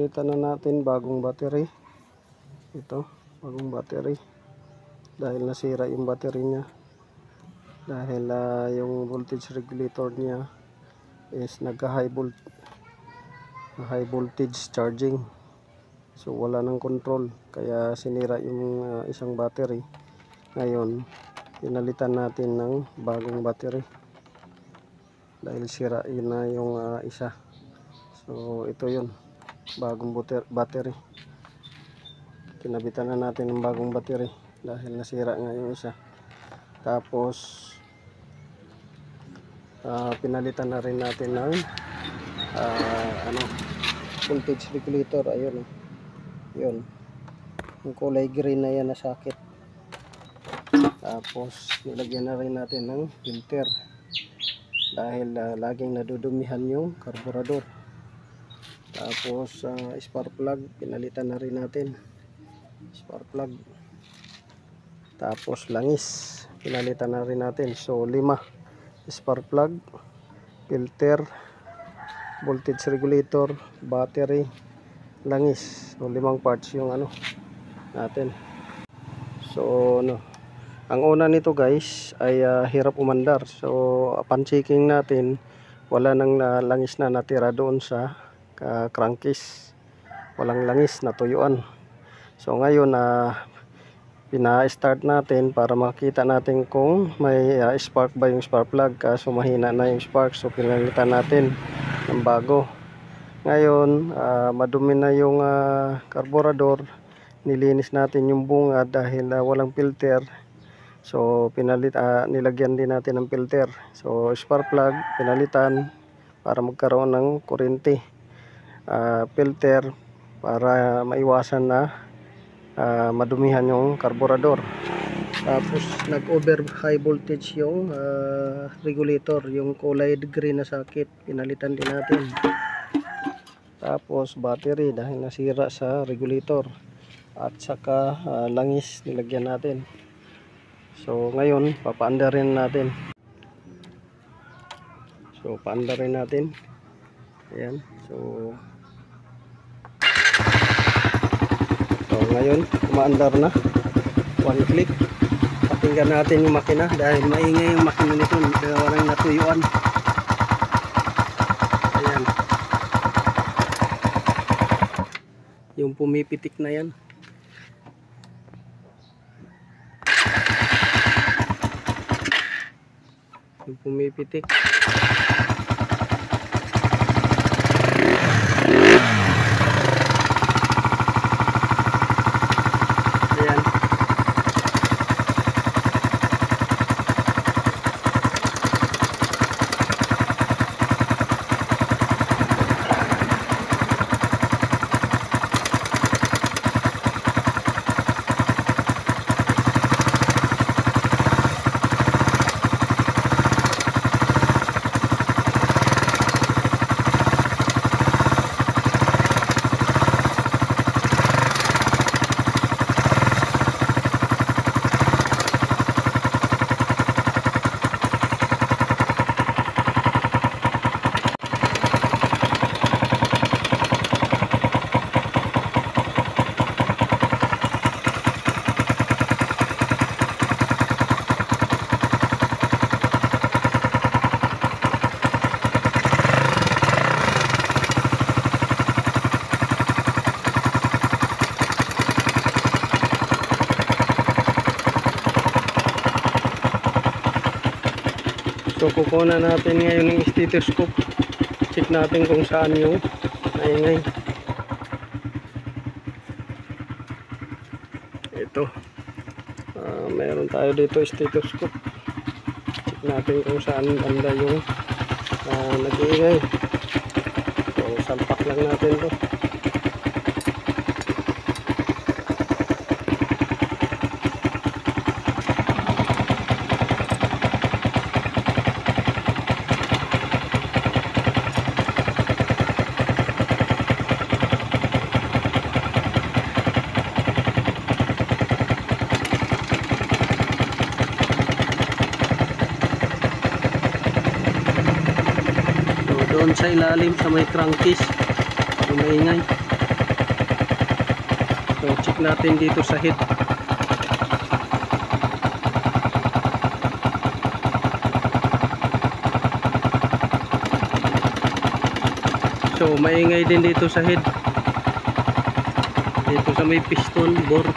pinalitan na natin bagong battery. Ito, bagong battery. Dahil nasira yung battery niya. Dahil yung voltage regulator niya is high voltage charging. So wala nang control, kaya sinira yung isang battery. Ngayon, pinalitan natin ng bagong battery. Dahil sira yun na yung isa. So ito yun, bagong battery. Kinabitan na natin ng bagong battery dahil nasira nga yung isa. Tapos pinalitan na rin natin ng voltage regulator. Ayun, yun, yung kulay green na yan na socket. Tapos nilagyan na rin natin ng filter dahil laging nadudumihan yung karburador. Tapos spark plug, pinalitan na rin natin, spark plug. Tapos langis, pinalitan na rin natin. So 5: spark plug, filter, voltage regulator, battery, langis. So 5 parts yung natin. So ang una nito guys ay hirap umandar. So upon checking natin, wala nang langis na natira doon sa crankcase. Walang langis, natuyuan. So ngayon pina-start natin para makita natin kung may spark ba yung spark plug. Kaso mahina na yung spark, so pinalitan natin ng bago. Ngayon madumi na yung karburador. Nilinis natin yung bunga dahil walang filter. So nilagyan din natin ng filter. So spark plug pinalitan para magkaroon ng kuryente. Filter para maiwasan na madumihan yung karburador. Tapos nag-over high voltage yung regulator, yung kulay green na socket, pinalitan din natin. Tapos battery dahil nasira sa regulator, at saka langis nilagyan natin. So ngayon papaandarin natin. So paandarin natin. Ayan. So ngayon umaandar na. One click. Pakinggan natin yung makina dahil maingay yung makina nito, walang natuyuan. Ayan. Yung pumipitik na yan. Yung pumipitik. So kukunan natin ngayon ng stethoscope. Check natin kung saan yung naingay. Ito. Meron tayo dito stethoscope. Check natin kung saan banda yung nag-iingay. So salpak lang natin to. Doon sa ilalim sa may crankcase yung maingay. natin dito sa head. So maingay din dito sa head, dito sa may piston bore.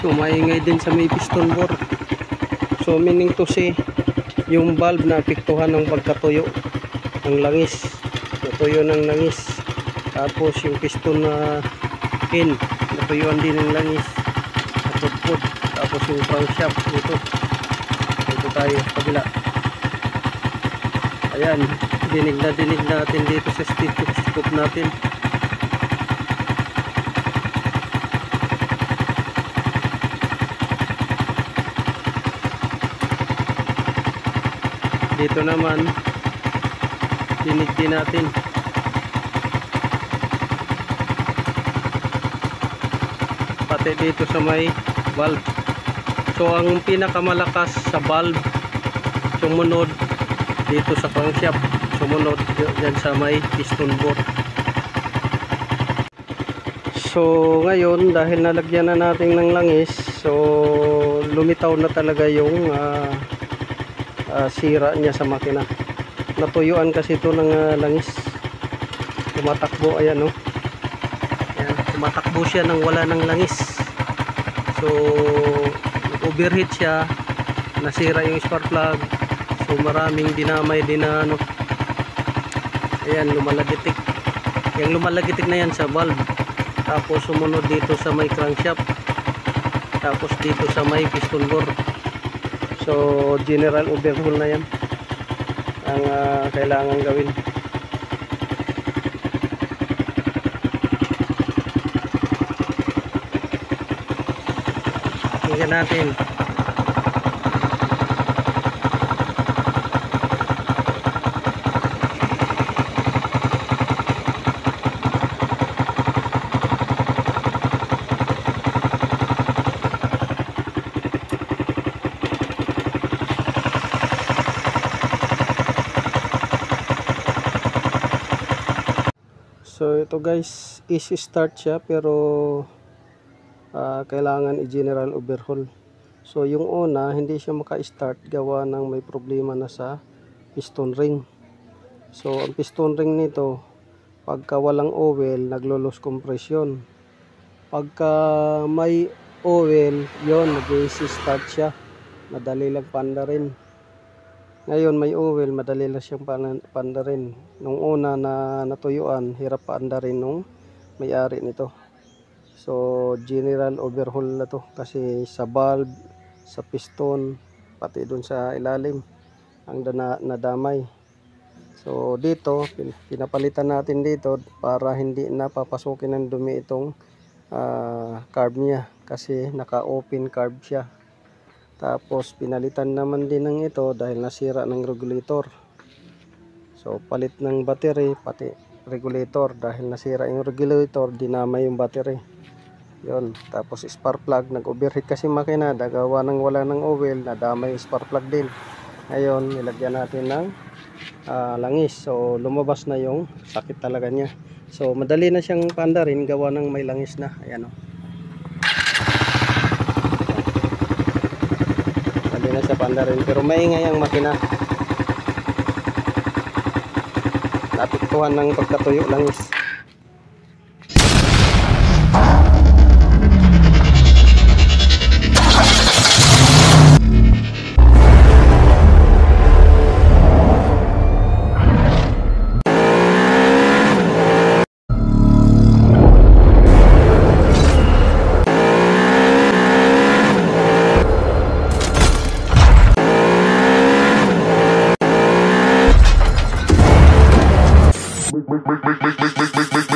So maingay din sa may piston bore. So meaning to say, yung valve na apektuhan ng pagkatuyo ng langis, natuyo ng langis. Tapos yung piston na pin, natuyuan din ng langis, napudpud. Tapos yung crankshaft dito tayo sa kabila. Ayan, dinig natin dito sa stethoscope natin. Dito naman dinig din natin. Pati dito sa may valve. So ang pinakamalakas sa valve sumunod dito sa crankshaft, sumunod dyan sa may piston bore. So ngayon, dahil nalagyan na natin ng langis, so lumitaw na talaga yung sira niya sa makina. Natuyuan kasi ito ng langis, tumatakbo. Ayan, no? Ayan, tumatakbo siya nang wala ng langis. So overheat siya, nasira yung spark plug. So maraming dinamay din na ano. Ayan, lumalagitik. Yung lumalagitik na yan sa valve. Tapos sumunod dito sa may crankshaft, tapos dito sa may piston bore. So general overhaul na yan ang kailangan gawin. Tingnan natin. So ito guys, easy start siya pero kailangan i-general overhaul. So yung una, hindi siya maka-start gawa ng may problema na sa piston ring. So ang piston ring nito, pagka walang oil, naglo-lose compression. Pagka may oil, yon nag-easy start siya, madali lang panda rin. Ngayon may oil, madali lang siyang panda rin. Nung una na natuyuan, hirap paanda rin nung may-ari nito. So general overhaul na to, kasi sa valve, sa piston, pati dun sa ilalim ang nadamay. So dito pinapalitan natin dito para hindi na papasukin ng dumi itong carb niya, kasi naka-open carb siya. Tapos pinalitan naman din ng ito dahil nasira ng regulator. So palit ng battery pati regulator, dahil nasira yung regulator, dinamay yung battery. Yon. Tapos spark plug, nag-overheat kasi makina, dagawa ng wala ng oil, nadamay yung spark plug din. Ngayon nilagyan natin ng langis. So lumabas na yung sakit talaga niya. So madali na siyang panda rin gawa ng may langis na. Ayan, oh. Madali na siya panda rin, pero maingay ang makina. Napiktuhan ng pagkatuyo langis. Make